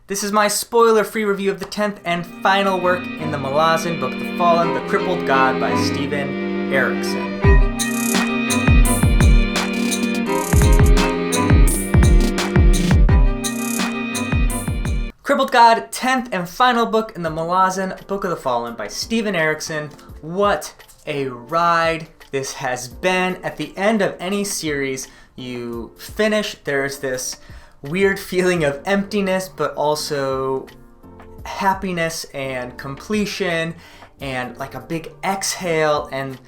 This is my spoiler-free review of the 10th and final work in the Malazan Book, The Fallen, The Crippled God by Steven Erikson. Crippled God, 10th and final book in the Malazan Book of the Fallen by Steven Erikson. What a ride this has been. At the end of any series you finish, there's this weird feeling of emptiness, but also happiness and completion and like a big exhale. And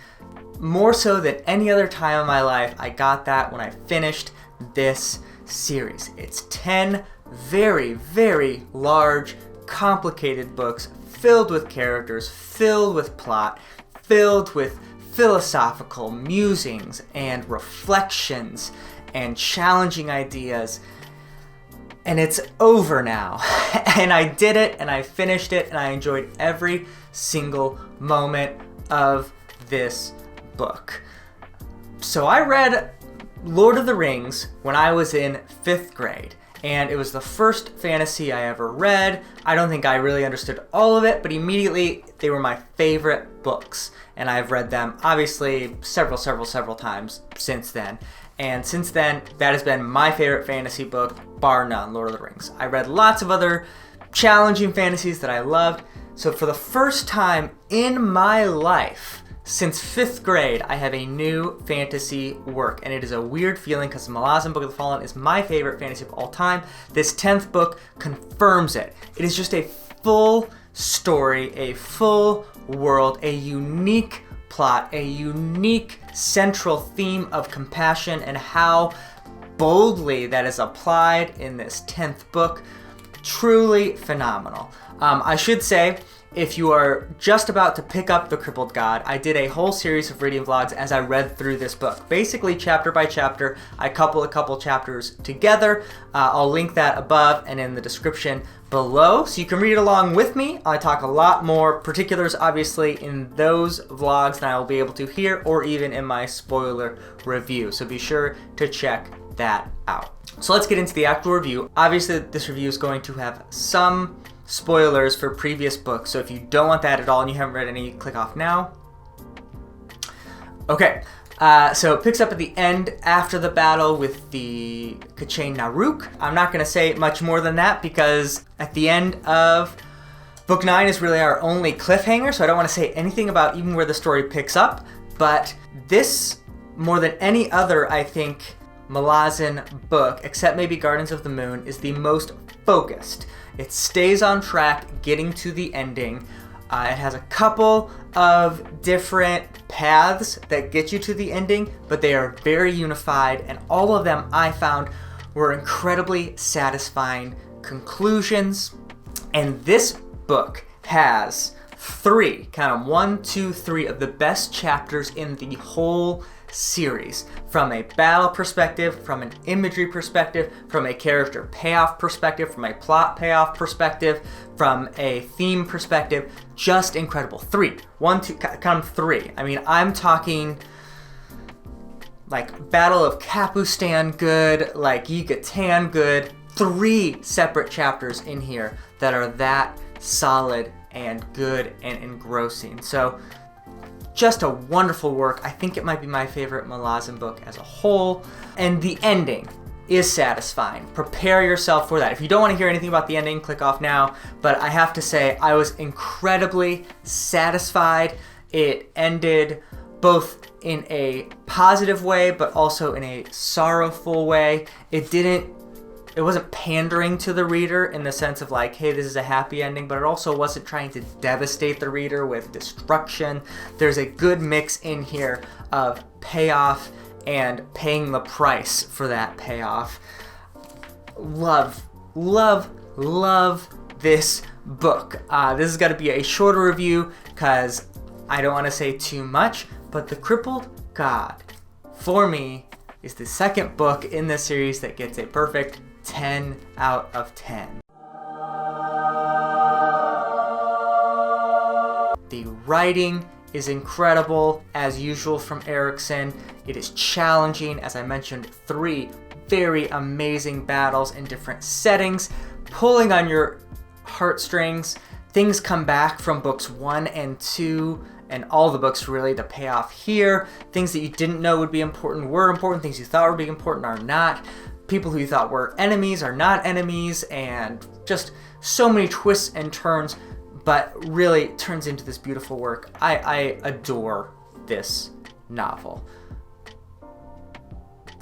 more so than any other time in my life, I got that when I finished this series. It's 10 very, very large, complicated books filled with characters, filled with plot, filled with philosophical musings and reflections and challenging ideas. And it's over now. And I did it, and I finished it, and I enjoyed every single moment of this book. So I read Lord of the Rings when I was in 5th grade, and it was the first fantasy I ever read. I don't think I really understood all of it, but immediately they were my favorite books, and I've read them obviously several times since then. And since then, that has been my favorite fantasy book, bar none, Lord of the Rings. I read lots of other challenging fantasies that I loved. So for the first time in my life, since 5th grade, I have a new fantasy work. And it is a weird feeling because the Malazan Book of the Fallen is my favorite fantasy of all time. This 10th book confirms it. It is just a full story, a full world, a unique plot, a unique central theme of compassion, and how boldly that is applied in this 10th book. Truly phenomenal. I should say, if you are just about to pick up The Crippled God, I did a whole series of reading vlogs as I read through this book. Basically, chapter by chapter, I couple a couple chapters together. I'll link that above and in the description below, so you can read along with me. I talk a lot more particulars, obviously, in those vlogs than I will be able to here, or even in my spoiler review. So be sure to check that out. So let's get into the actual review. Obviously, this review is going to have some spoilers for previous books, so if you don't want that at all and you haven't read any, click off now. Okay, so it picks up at the end after the battle with the K'chain Naruk. I'm not going to say much more than that because at the end of Book 9 is really our only cliffhanger, so I don't want to say anything about even where the story picks up. But this, more than any other, I think, Malazan book, except maybe Gardens of the Moon, is the most focused. It stays on track, getting to the ending. It has a couple of different paths that get you to the ending, but they are very unified, and all of them I found were incredibly satisfying conclusions. And this book has 3, count them, 1, 2, 3 of the best chapters in the whole series, from a battle perspective, from an imagery perspective, from a character payoff perspective, from a plot payoff perspective, from a theme perspective. Just incredible. 3, 1, 2, count them, 3. I mean, I'm talking like Battle of Capustan good, like Yucatan good. 3 separate chapters in here that are that solid and good and engrossing. So just a wonderful work. I think it might be my favorite Malazan book as a whole. And the ending is satisfying. Prepare yourself for that. If you don't want to hear anything about the ending, click off now. But I have to say, I was incredibly satisfied. It ended both in a positive way, but also in a sorrowful way. It wasn't pandering to the reader in the sense of like, hey, this is a happy ending, but it also wasn't trying to devastate the reader with destruction. There's a good mix in here of payoff and paying the price for that payoff. Love this book. This is going to be a shorter review because I don't want to say too much, but The Crippled God, for me, is the second book in this series that gets a perfect 10 out of 10. The writing is incredible, as usual from Erikson. It is challenging, as I mentioned, 3 very amazing battles in different settings, pulling on your heartstrings. Things come back from books 1 and 2 and all the books really to pay off here. Things that you didn't know would be important were important. Things you thought would be important are not. People who you thought were enemies are not enemies, and just so many twists and turns, but really turns into this beautiful work. I adore this novel.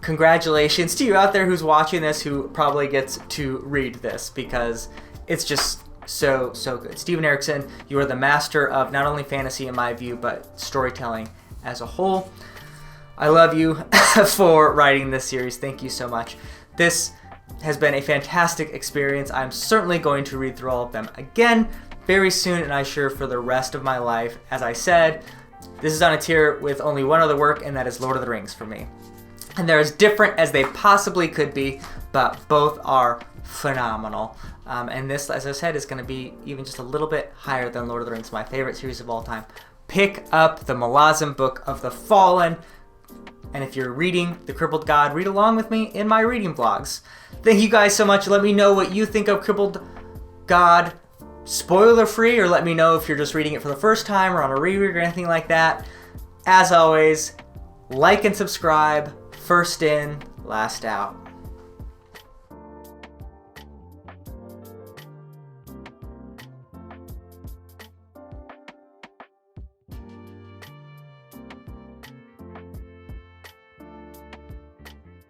Congratulations to you out there who's watching this, who probably gets to read this, because it's just so good. Steven Erikson, you are the master of not only fantasy in my view, but storytelling as a whole. I love you for writing this series. Thank you so much. This has been a fantastic experience. I'm certainly going to read through all of them again very soon, and I'm sure for the rest of my life. As I said, this is on a tier with only one other work, and that is Lord of the Rings for me. And they're as different as they possibly could be, but both are phenomenal. And this, as I said, is going to be even just a little bit higher than Lord of the Rings, my favorite series of all time. Pick up the Malazan Book of the Fallen. And if you're reading The Crippled God, read along with me in my reading vlogs. Thank you guys so much. Let me know what you think of Crippled God, spoiler free, or let me know if you're just reading it for the first time or on a reread or anything like that. As always, like and subscribe. First in, last out.